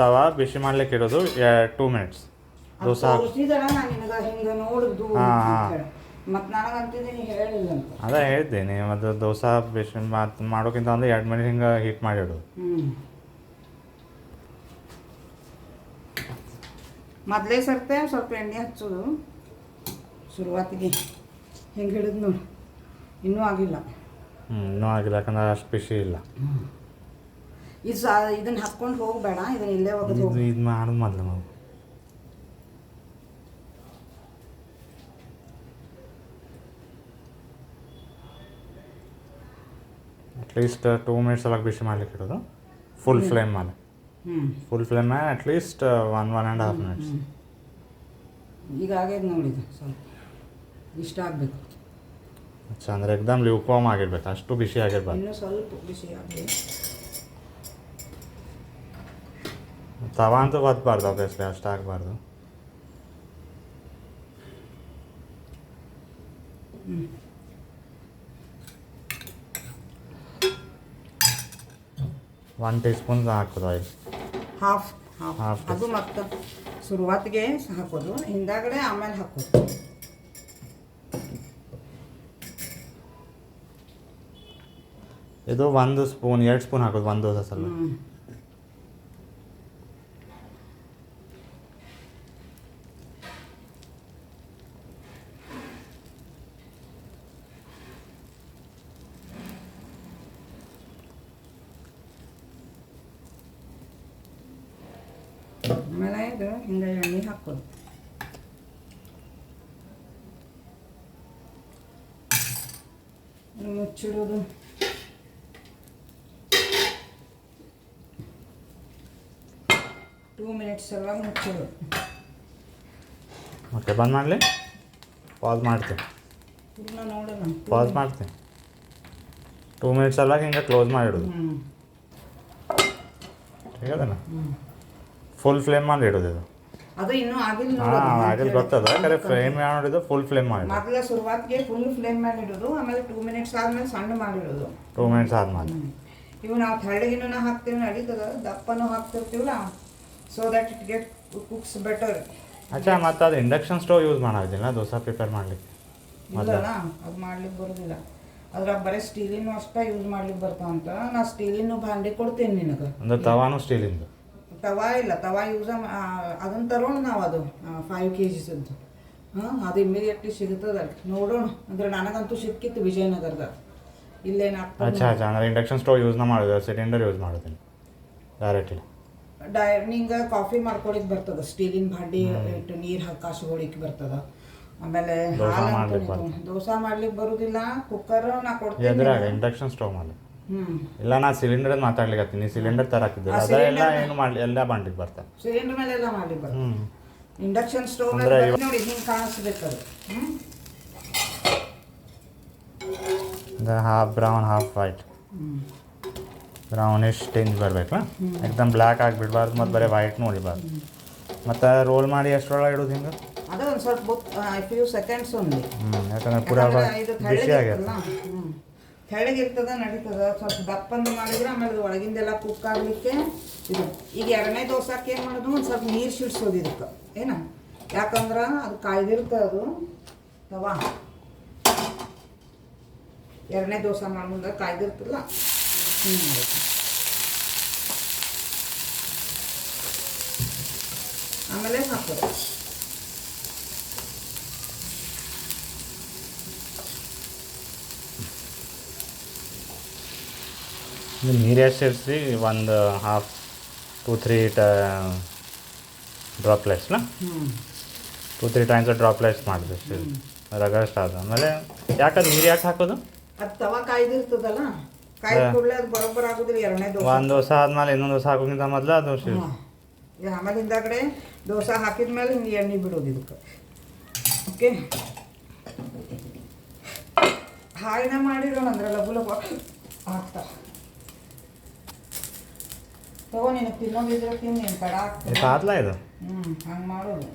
ತವಾ ಬಿಸಿ ಮಾಡ್ಲಿಕ್ಕೆ ಇಡೋದು 2 ಮಿನಿಟ್ಸ್. ದೋಸೆ ಅದೇ ಹೇಳಿದ್ದೀನಿ ಮತ್ತು ದೋಸೆ ಬಿಸಿ ಮಾಡೋಕ್ಕಿಂತ ಒಂದು 2 ಮಿನಿಟ್ ಹಿಂಗೆ ಹೀಟ್ ಮಾಡಿಡೋದು. ಮೊದಲೇ ಸರ್ತೆ ಸ್ವಲ್ಪ ಎಣ್ಣೆ ಹಚ್ಚೋದು ಶುರುವಾತಿಗೆ ಹೆಂಗೆ ಹಿಡಿದು ನೋಡಿ. ಇನ್ನೂ ಆಗಿಲ್ಲ. ಇನ್ನೂ ಆಗಿಲ್ಲ ಯಾಕಂದ್ರೆ ಅಷ್ಟು ಬಿಸಿ ಇಲ್ಲ. ಇದನ್ನ ಹಾಕ್ಕೊಂಡು ಹೋಗಬೇಡ, ಇದನ್ನ ಇಲ್ಲೇ ಹೋಗೋದು. ಇದು ಮಾಡೋದು ಮೊದಲು ನಾವು ಅಟ್ಲೀಸ್ಟ್ 2 ಮಿನಿಟ್ಸ್ ಒಳಗೆ ಬಿಸಿ ಮಾಡ್ಲಿಕ್ಕೆ ಇಡೋದು. ಫುಲ್ ಫ್ಲೇಮ್ ಮೇಲೆ ಅಟ್ಲೀಸ್ಟ್ 1.5 ಮಿನಿಟ್ಸ್. ಈಗ ಆಗ್ಯದ ನೋಡಿದ ಸ್ವಲ್ಪ ಇಷ್ಟ ಆಗಬೇಕು. ಅಚ್ಚಾ, ಅಂದರೆ ಎಕ್ದಮ್ ಲ್ಯೂಕ್ವಾರ್ಮ್ ಆಗಿರ್ಬೇಕು, ಅಷ್ಟು ಬಿಸಿ ಆಗಿರ್ಬಾರ್ದು. ಇನ್ನೂ ಸ್ವಲ್ಪ ಬಿಸಿ ಆಗಬೇಕು. ತವಾ ಅಂತೂ ಹೊತ್ಬಾರ್ದು, ಆಬ್ವಿಯಸ್ಲಿ ಅಷ್ಟು ಆಗಬಾರ್ದು. ಒನ್ ಟೀ ಸ್ಪೂನ್ ಹಾಕೋದು ಆಯಿಲ್. ಹಾಫ್ ಅದು ಮತ್ತೆ ಶುರುವಾತಿಗೆ ಹಾಕೋದು, ಹಿಂದಾಗಡೆ ಆಮೇಲೆ ಹಾಕೋದು. ಇದು 1 ಸ್ಪೂನ್ 2 ಸ್ಪೂನ್ ಹಾಕೋದು ಒಂದು ದೋಸೆ ಸಲ. ಆಮೇಲೆ ಇದು ಹಿಂಗೆ ಎಣ್ಣೆ ಹಾಕೋದು. ಮುಚ್ಚಿಡೋದು. ಟೂ ಮಿನಿಟ್ಸ್ ಎಲ್ಲ ಮುಚ್ಚಿಡೋದು. ಓಕೆ, ಬಂದ್ ಮಾಡಲಿ? ಪಾಸ್ ಮಾಡ್ತೀನಿ. ನೋಡೋಣ, ಪಾಸ್ ಮಾಡ್ತೀನಿ. 2 ಮಿನಿಟ್ಸ್ ಅಲ್ಲ ಹಿಂಗೆ ಕ್ಲೋಸ್ ಮಾಡಿಡೋದು. ठीक है ना? ಫುಲ್ ಫ್ಲೇಮ್ ಮಾಡಿ ಇಡೋದು. ಇದು ಅದು ಇನ್ನೂ ಆಗಿಲ್ಲ. ಆಗಿಲ್ಲ ಗೊತ್ತದ, ಕರೆ ಫ್ಲೇಮ್ ಮಾಡಿದ್ದು ಫುಲ್ ಫ್ಲೇಮ್ ಮಾಡಿ. ಮೊದಲ ಶುರುವಾತಿಗೆ ಫುಲ್ ಫ್ಲೇಮ್ ಮಾಡಿ ಇಡೋದು, ಆಮೇಲೆ 2 ಮಿನಿಟ್ಸ್ ಆದ್ಮೇಲೆ ಸಣ್ಣ ಮಾಡಿಡೋದು. 2 ಮಿನಿಟ್ಸ್ ಆದ್ಮೇಲೆ ಇವು ನಾವು ತೆಳ್ಳಗಿನೂ ಹಾಕ್ತೀವಿ, ನಡೀತದ, ದಪ್ಪನೂ ಹಾಕ್ತಿರ್ತೀವಲ್ಲ, so that it get cooks better. ಅಚ್ಚಾ, ಮತ್ತು ಅದು ಇಂಡಕ್ಷನ್ ಸ್ಟವ್ ಯೂಸ್ ಮಾಡೋದಿಲ್ಲ ದೋಸೆ ಪ್ರಿಪೇರ್ ಮಾಡಲಿಕ್ಕೆ? ಇಲ್ಲಲ್ಲ, ಅದು ಮಾಡ್ಲಿಕ್ಕೆ ಬರೋದಿಲ್ಲ. ಅದ್ರಾಗ ಬರೀ ಸ್ಟೀಲಿನೂ ಅಷ್ಟೇ ಯೂಸ್ ಮಾಡ್ಲಿಕ್ಕೆ ಬರ್ತಾವಂತ. ನಾ ಸ್ಟೀಲಿನೂ ಭಾಂಡೆ ಕೊಡ್ತೀನಿ ನಿನಗೆ. ಅಂದ್ರೆ ತವಾನು ಸ್ಟೀಲಿಂದು? ತವಾ ಇಲ್ಲ, ತವಾ ಯೂಸ ಅದನ್ನು ತರೋಣ ನಾವು. ಅದು 5 kgs ಅದು ಇಮಿಡಿಯೇಟ್ಲಿ ಸಿಗುತ್ತದೆ. ನೋಡೋಣ, ಅಂದ್ರೆ ನನಗಂತೂ ಸಿಕ್ಕಿತ್ತು ವಿಜಯನಗರದಾಗ. ಇಲ್ಲೇನಾಗ್ತದೆ. ಅಚ್ಚಾ, ಅಂದ್ರೆ ಇಂಡಕ್ಷನ್ ಸ್ಟವ್ ಯೂಸ್ನ ಮಾಡೋದು, ಸಿಲಿಂಡರ್ ಯೂಸ್ ಮಾಡೋದಿಲ್ಲ ಡೈರೆಕ್ಟ್ಲಿ? ನಿಂಗೆ ಕಾಫಿ ಮಾಡ್ಕೊಳಿಕ್ಕೆ ಬರ್ತದೆ, ಸ್ಟೀಲಿನ ಭಾಂಡಿ ಇಟ್ಟು ನೀರು ಕಾಸ್ಕೊಳಿಕ್ಕೆ ಬರ್ತದೆ. ಆಮೇಲೆ ದೋಸೆ ಮಾಡ್ಲಿಕ್ಕೆ ಬರುದಿಲ್ಲ. ಕುಕ್ಕರ್ ನಾ ಕೊಡ್ತೀನಿ. ಇಂಡಕ್ಷನ್ ಸ್ಟವ್ ಮಾಡಿ ಇಲ್ಲ, ನಾ ಸಿಲಿಂಡರ್ ಮಾತಾಡ್ಲಿಕ್ಕೆ ಸಿಲಿಂಡರ್ ತರಾಕಿದ್ದೆ ಅದೆಲ್ಲ ಏನು ಮಾಡಲಿ, ಎಲ್ಲ ಬಾಂಡ್ಲಿಕ್ಕೆ ಬರ್ತಾರೆ. ಸಿಲಿಂಡರ್ ಮೇಲೆ ಎಲ್ಲ ಮಾಡ್ಲಿಕ್ಕೆ ಬರ್ತದೆ. ಇಂಡಕ್ಷನ್ ಸ್ಟವ್ ನೋಡಿ ಹಿಂಗೆ ಕಾಣಿಸ್ಬೇಕದು. Half brown half white, brownish tinge ಬರಬೇಕಲ್ಲ, ಎಕ್ದಮ್ ಬ್ಲ್ಯಾಕ್ ಆಗಿಬಿಡ್ಬಾರ್ದು ಮತ್ತು ಬರೀ ವೈಟ್ ನೋಡಿಬಾರ್ದು. ಮತ್ತು ರೋಲ್ ಮಾಡಿ ಎಷ್ಟರೊಳಗೆ ಇಡೋದು ಹಿಂಗೆ? ಅದು ಒಂದು ಸ್ವಲ್ಪ ಫ್ಯೂ ಸೆಕೆಂಡ್ಸ್ ಒಂದು. ಯಾಕಂದ್ರೆ ಪೂರಾ ಬಿಸಿ ಆಗಿರ್ತದೆ. ತೆಳ್ಳಗಿರ್ತದ, ನಡೀತದ. ಸ್ವಲ್ಪ ದಪ್ಪಂದು ಮಾಡಿದ್ರೆ ಆಮೇಲೆ ಒಳಗಿಂದೆಲ್ಲ ಕುಕ್ ಆಗಲಿಕ್ಕೆ ಇದು. ಈಗ 2ನೇ ದೋಸೆಗೆ ಏನು ಮಾಡೋದು, ಒಂದು ಸ್ವಲ್ಪ ನೀರು ಸಿಡ್ಸೋದು ಇದಕ್ಕೆ, ಏನ, ಯಾಕಂದ್ರೆ ಅದು ಕಾಯ್ದಿರ್ತದೆ. ಅದು ತವಾ 2ನೇ ದೋಸೆ ಮಾಡೋ ಮುಂದೆ ಕಾಯ್ದಿರ್ತಲ್ಲ, ಹಿಂಗೆ ಮಾಡೋದು. ಆಮೇಲೆ ಹಾಕೋದು. ನೀರು ಎಷ್ಟು ಸೇರಿಸಿ ಒಂದು 2-3 ಡ್ರಾಪ್ಲೆಟ್ಸ್ನ 2-3 ಟೈಮ್ಸ್ ಡ್ರಾಪ್ಲೆಟ್ಸ್ ಮಾಡಿದೆ ರಗಸ್ಟ್ ಆದ ಆಮೇಲೆ. ಯಾಕಂದ್ರೆ ನೀರು ಯಾಕೆ ಹಾಕೋದು? ಅದು ತವಾ ಕಾಯ್ದಿರ್ತದಲ್ಲ, ಕಾಯ್ದ ಕೂಡಲೇ ಅದು ಬರೋಬ್ಬರ ಆಗೋದಿಲ್ಲ. 2ನೇ ದೋಸೆ ಒಂದು ದೋಸೆ ಆದ್ಮೇಲೆ ಇನ್ನೊಂದು ದೋಸೆ ಹಾಕೋಕ್ಕಿಂತ ಮೊದಲು ಅದು ಆಮೇಲೆ ಹಿಂದಾಗಡೆ ದೋಸೆ ಹಾಕಿದ ಮೇಲೆ ಹಿಂಗೆ ಎಣ್ಣೆ ಬಿಡೋದು ಇದಕ್ಕೆ. ಓಕೆ, ಹಾಯ್ನ ಮಾಡಿರೋಣ ಅಂದ್ರೆ ಲಘು ಲಘು ಆಗ್ತಾರೆ. ತಗೋ, ನಿನಗೆ ತಿನ್ನೋದಿದ್ರೆ ತಿನ್ನಿ, ಕಡ ಆಗ್ತದೆ. ಇದು ಹಂಗೆ ಮಾಡೋದು.